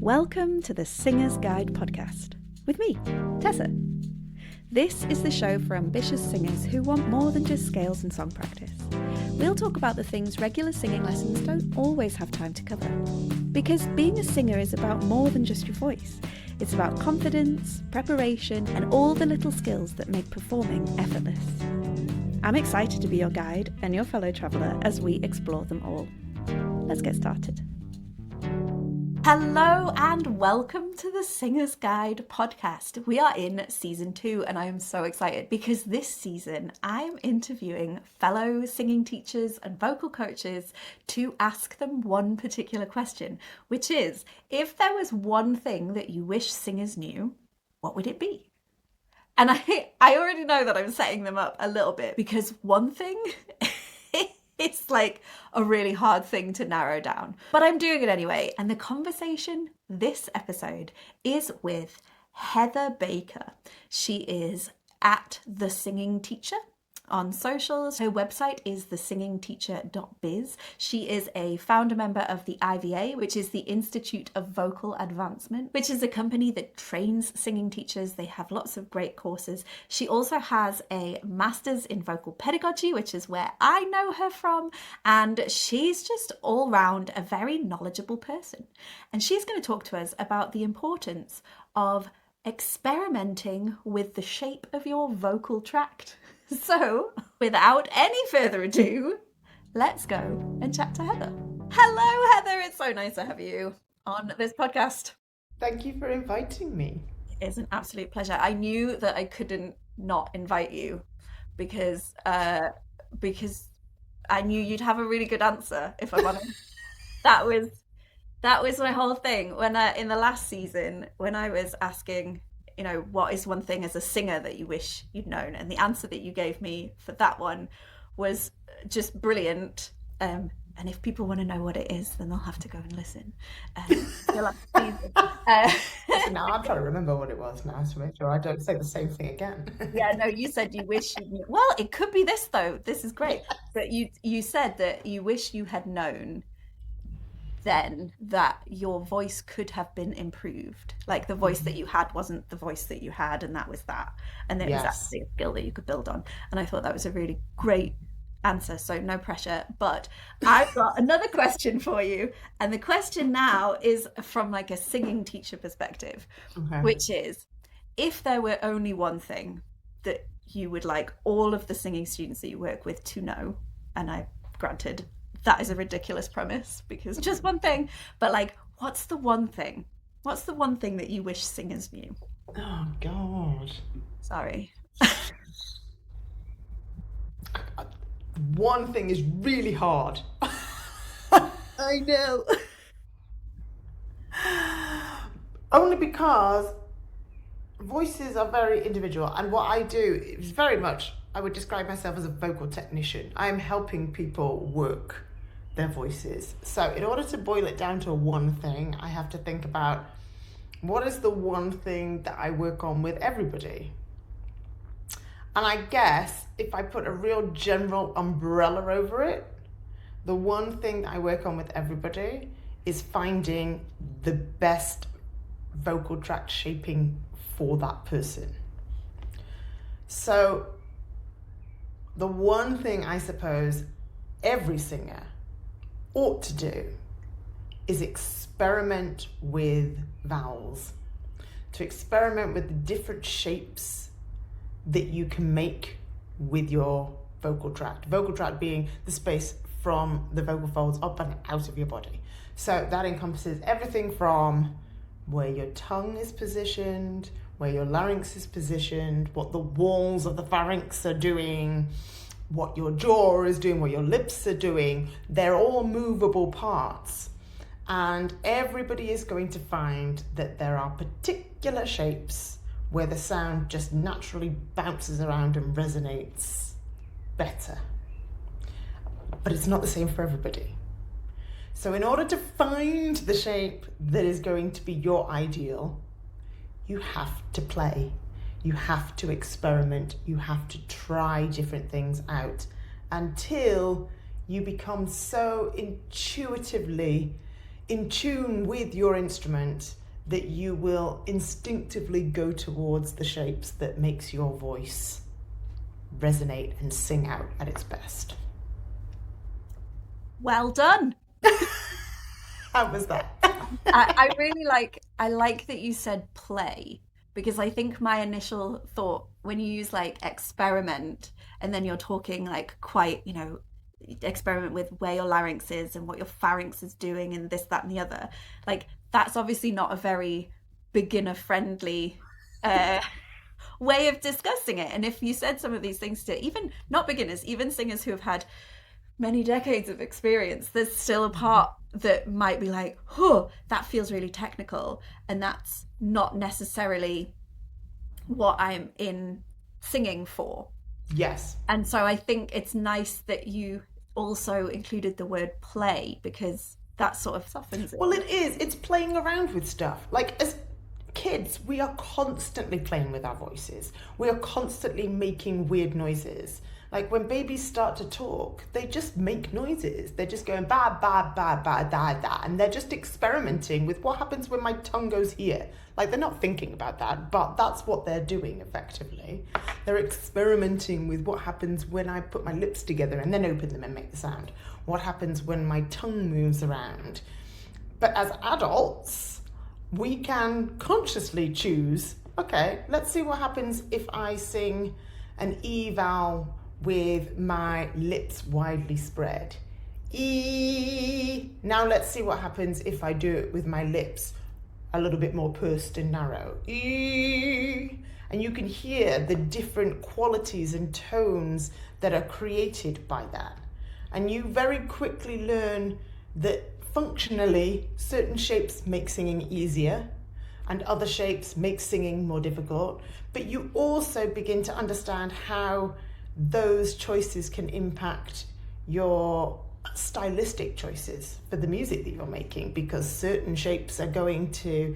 Welcome to the Singer's Guide podcast with me, Tessa. This is the show for ambitious singers who want more than just scales and song practice. We'll talk about the things regular singing lessons don't always have time to cover. Because being a singer is about more than just your voice. It's about confidence, preparation, and all the little skills that make performing effortless. I'm excited to be your guide and your fellow traveller as we explore them all. Let's get started. Hello and welcome to the Singer's Guide podcast. We are in season 2 and I am so excited because this season I'm interviewing fellow singing teachers and vocal coaches to ask them one particular question, which is, if there was one thing that you wish singers knew, what would it be? And I already know that I'm setting them up a little bit because one thing it's like a really hard thing to narrow down, but I'm doing it anyway. And the conversation this episode is with Heather Baker. She is at The Singing Teacher on socials. Her website is thesingingteacher.biz. She is a founder member of the IVA, which is the Institute of Vocal Advancement, which is a company that trains singing teachers. They have lots of great courses. She also has a master's in vocal pedagogy, which is where I know her from. And she's just all round a very knowledgeable person. And she's going to talk to us about the importance of experimenting with the shape of your vocal tract. So, without any further ado, let's go and chat to Heather. Hello, Heather. It's so nice to have you on this podcast. Thank you for inviting me. It's an absolute pleasure. I knew that I couldn't not invite you because I knew you'd have a really good answer, if I'm honest. That was my whole thing. When in the last season, when I was asking, you know, what is one thing as a singer that you wish you'd known? And the answer that you gave me for that one was just brilliant. And if people want to know what it is, then they'll have to go and listen. Now I'm trying to remember what it was now to make sure I don't say the same thing again. Yeah, no, you said you wish you knew. Well, it could be this though. This is great. But you said that you wish you had known then that your voice could have been improved. Like the voice that you had wasn't the voice that you had, and that was that. And it was actually a skill that you could build on. And I thought that was a really great answer, so no pressure. But I've got another question for you. And the question now is from like a singing teacher perspective, which is, if there were only one thing that you would like all of the singing students that you work with to know, and I granted that is a ridiculous premise because just one thing, but like, what's the one thing? What's the one thing that you wish singers knew? Oh, God. Sorry. One thing is really hard. I know. Only because voices are very individual. And what I do is very much, I would describe myself as a vocal technician. I am helping people work their voices. So in order to boil it down to one thing, I have to think about what is the one thing that I work on with everybody. And I guess if I put a real general umbrella over it, the one thing that I work on with everybody is finding the best vocal tract shaping for that person. So the one thing I suppose every singer ought to do is experiment with vowels, to experiment with the different shapes that you can make with your vocal tract being the space from the vocal folds up and out of your body. So that encompasses everything from where your tongue is positioned, where your larynx is positioned, what the walls of the pharynx are doing, what your jaw is doing, what your lips are doing. They're all movable parts. And everybody is going to find that there are particular shapes where the sound just naturally bounces around and resonates better. But it's not the same for everybody. So in order to find the shape that is going to be your ideal, you have to play. You have to experiment, you have to try different things out until you become so intuitively in tune with your instrument that you will instinctively go towards the shapes that makes your voice resonate and sing out at its best. Well done. How was that? I really I like that you said play, because I think my initial thought when you use like experiment and then you're talking like quite, experiment with where your larynx is and what your pharynx is doing and this, that, and the other. Like that's obviously not a very beginner friendly way of discussing it. And if you said some of these things to even not beginners, even singers who have had many decades of experience, there's still a part that might be like, oh, that feels really technical. And that's not necessarily what I'm in singing for. Yes. And so I think it's nice that you also included the word play, because that sort of softens it. Well, it is. It's playing around with stuff. Like as kids, we are constantly playing with our voices. We are constantly making weird noises. Like when babies start to talk, they just make noises. They're just going ba, ba, ba, ba, da, da. And they're just experimenting with what happens when my tongue goes here. Like they're not thinking about that, but that's what they're doing effectively. They're experimenting with what happens when I put my lips together and then open them and make the sound. What happens when my tongue moves around. But as adults, we can consciously choose, okay, let's see what happens if I sing an E vowel with my lips widely spread. E. Now let's see what happens if I do it with my lips a little bit more pursed and narrow. E. And you can hear the different qualities and tones that are created by that. And you very quickly learn that functionally certain shapes make singing easier and other shapes make singing more difficult. But you also begin to understand how those choices can impact your stylistic choices for the music that you're making, because certain shapes are going to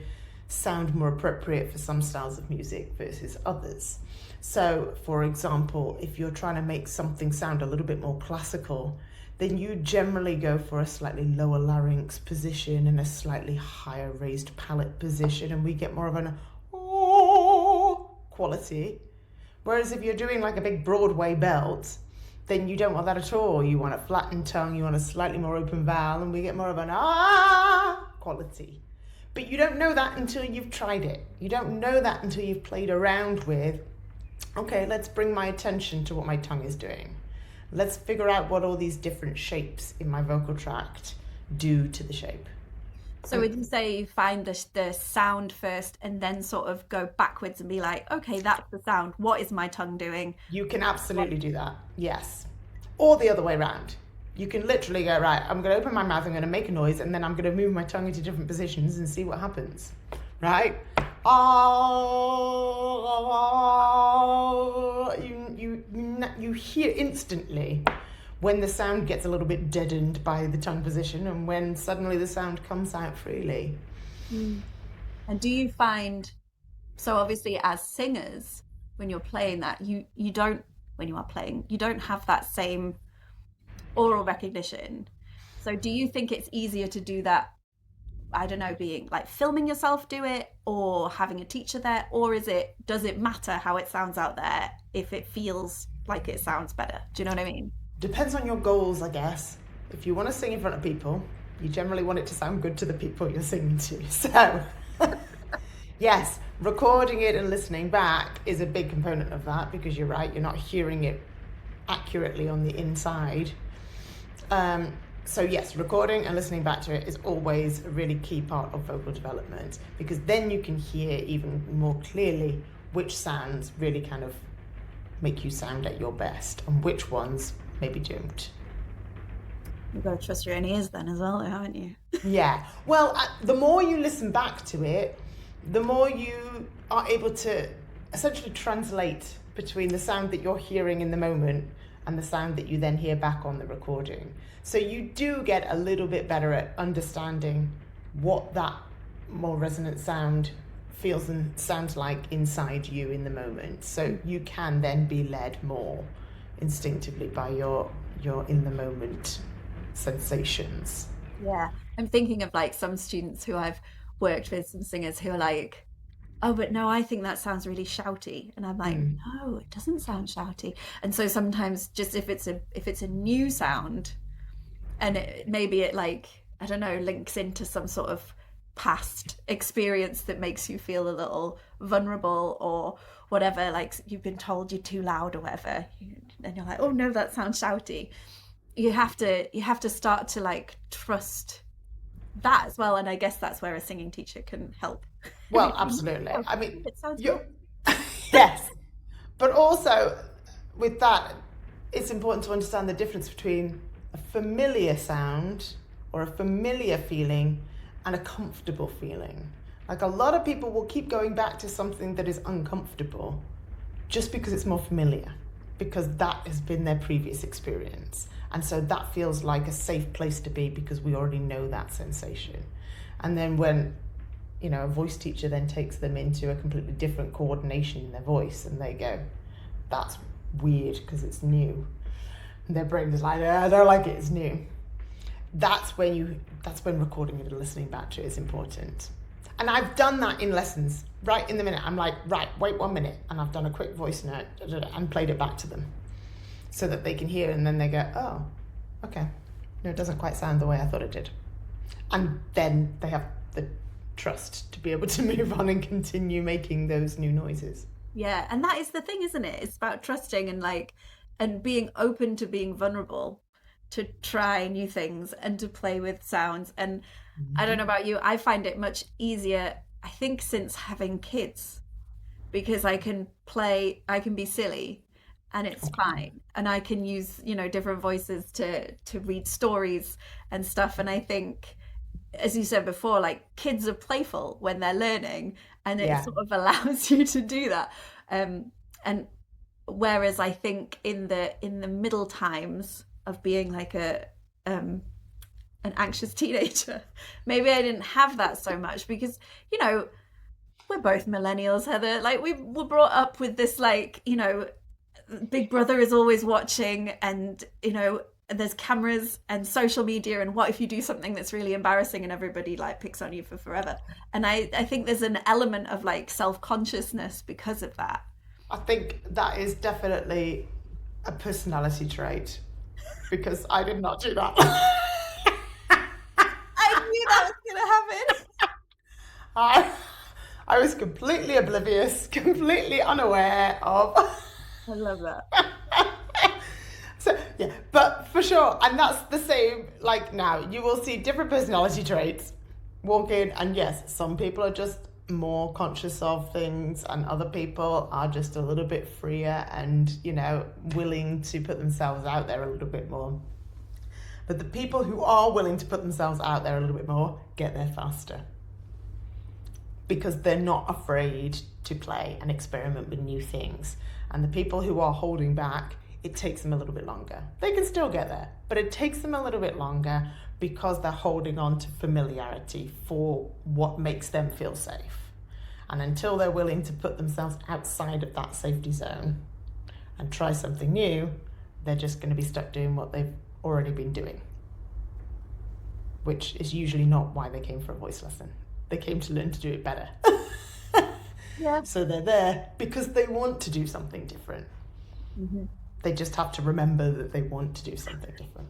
sound more appropriate for some styles of music versus others. So, for example, if you're trying to make something sound a little bit more classical, then you generally go for a slightly lower larynx position and a slightly higher raised palate position, and we get more of an oh quality. Whereas if you're doing like a big Broadway belt, then you don't want that at all. You want a flattened tongue, you want a slightly more open vowel, and we get more of an ah quality. But you don't know that until you've tried it. You don't know that until you've played around with, okay, let's bring my attention to what my tongue is doing. Let's figure out what all these different shapes in my vocal tract do to the shape. So would you say you find the sound first and then sort of go backwards and be like, okay, that's the sound. What is my tongue doing? You can absolutely do that, yes. Or the other way around. You can literally go, right, I'm going to open my mouth, I'm going to make a noise, and then I'm going to move my tongue into different positions and see what happens, right? You hear instantly when the sound gets a little bit deadened by the tongue position and when suddenly the sound comes out freely. And do you find, so obviously as singers, when you're playing that, you don't, when you are playing, you don't have that same oral recognition. So do you think it's easier to do that, I don't know, being like filming yourself do it or having a teacher there, or does it matter how it sounds out there if it feels like it sounds better? Do you know what I mean? Depends on your goals, I guess. If you want to sing in front of people, you generally want it to sound good to the people you're singing to. So, yes, recording it and listening back is a big component of that, because you're right, you're not hearing it accurately on the inside. So yes, recording and listening back to it is always a really key part of vocal development, because then you can hear even more clearly which sounds really kind of make you sound at your best and which ones maybe don't. You've got to trust your own ears then as well, haven't you? Yeah. Well, the more you listen back to it, the more you are able to essentially translate between the sound that you're hearing in the moment and the sound that you then hear back on the recording. So you do get a little bit better at understanding what that more resonant sound feels and sounds like inside you in the moment. So you can then be led more instinctively by your in the moment sensations. Yeah. I'm thinking of like some students who I've worked with, some singers who are like, oh, but no, I think that sounds really shouty. And I'm like, Mm. no, it doesn't sound shouty. And so sometimes just if it's a new sound and maybe it like, I don't know, links into some sort of past experience that makes you feel a little vulnerable or whatever, like you've been told you're too loud or whatever, and you're like, oh no, that sounds shouty. You have to start to like trust that as well, and I guess that's where a singing teacher can help. Well, absolutely. Oh, I mean, it sounds good. you yes, but also with that, it's important to understand the difference between a familiar sound or a familiar feeling and a comfortable feeling. Like a lot of people will keep going back to something that is uncomfortable just because it's more familiar, because that has been their previous experience. And so that feels like a safe place to be because we already know that sensation. And then when, a voice teacher then takes them into a completely different coordination in their voice and they go, that's weird because it's new. And their brain is like, I don't like it, it's new. That's when recording it and listening back to it is important. And I've done that in lessons. Right in the minute, I'm like, right, wait 1 minute. And I've done a quick voice note and played it back to them so that they can hear. And then they go, oh, okay. No, it doesn't quite sound the way I thought it did. And then they have the trust to be able to move on and continue making those new noises. Yeah, and that is the thing, isn't it? It's about trusting and being open to being vulnerable, to try new things and to play with sounds. And I don't know about you, I find it much easier, I think, since having kids, because I can be silly and it's fine. And I can use, different voices to read stories and stuff. And I think, as you said before, like kids are playful when they're learning, and it sort of allows you to do that. And whereas I think in the middle times of being like an anxious teenager, maybe I didn't have that so much because we're both millennials, Heather. Like we were brought up with this, like, Big Brother is always watching, and there's cameras and social media, and what if you do something that's really embarrassing and everybody like picks on you for forever. And I think there's an element of like self-consciousness because of that. I think that is definitely a personality trait because I did not do that. I knew that was gonna happen. I was completely oblivious, completely unaware of. I love that. So yeah, but for sure, and that's the same. Like now, you will see different personality traits walk in, and yes, some people are just more conscious of things, and other people are just a little bit freer and willing to put themselves out there a little bit more. But the people who are willing to put themselves out there a little bit more get there faster because they're not afraid to play and experiment with new things. And the people who are holding back, it takes them a little bit longer. They can still get there, but it takes them a little bit longer because they're holding on to familiarity for what makes them feel safe. And until they're willing to put themselves outside of that safety zone and try something new, they're just going to be stuck doing what they've already been doing, which is usually not why they came for a voice lesson. They came to learn to do it better. Yeah. So they're there because they want to do something different. Mm-hmm. They just have to remember that they want to do something different.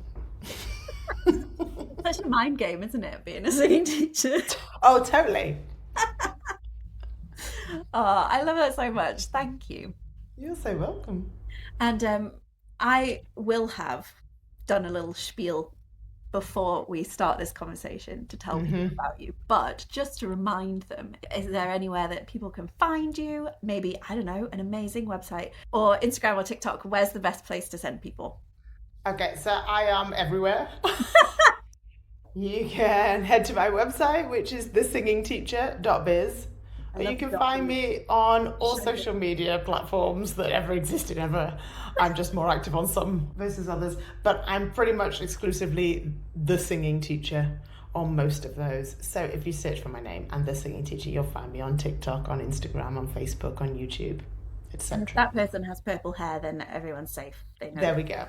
Such a mind game, isn't it, being a singing teacher? Oh, totally. Oh, I love that so much. Thank you. You're so welcome. And I will have done a little spiel before we start this conversation to tell people about you. But just to remind them, is there anywhere that people can find you? Maybe, I don't know, an amazing website or Instagram or TikTok. Where's the best place to send people? Okay, so I am everywhere. You can head to my website, which is thesingingteacher.biz. You can find me on all social media platforms that ever existed ever. I'm just more active on some versus others, but I'm pretty much exclusively the singing teacher on most of those. So if you search for my name and the singing teacher, you'll find me on TikTok, on Instagram, on Facebook, on YouTube, etc. If that person has purple hair, then everyone's safe. They know. There we go.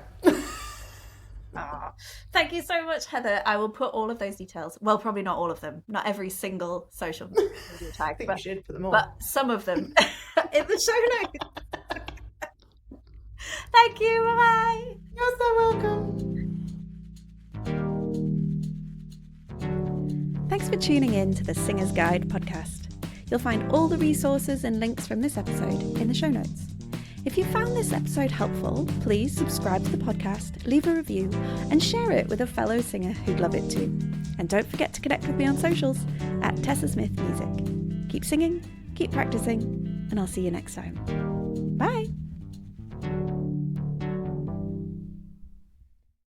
Oh, thank you so much, Heather. I will put all of those details. Well, probably not all of them. Not every single social media tag, I think you should put them all. but some of them in the show notes. Thank you. Bye-bye. You're so welcome. Thanks for tuning in to the Singer's Guide podcast. You'll find all the resources and links from this episode in the show notes. If you found this episode helpful, please subscribe to the podcast, leave a review, and share it with a fellow singer who'd love it too. And don't forget to connect with me on socials at Tessa Smith Music. Keep singing, keep practicing, and I'll see you next time. Bye!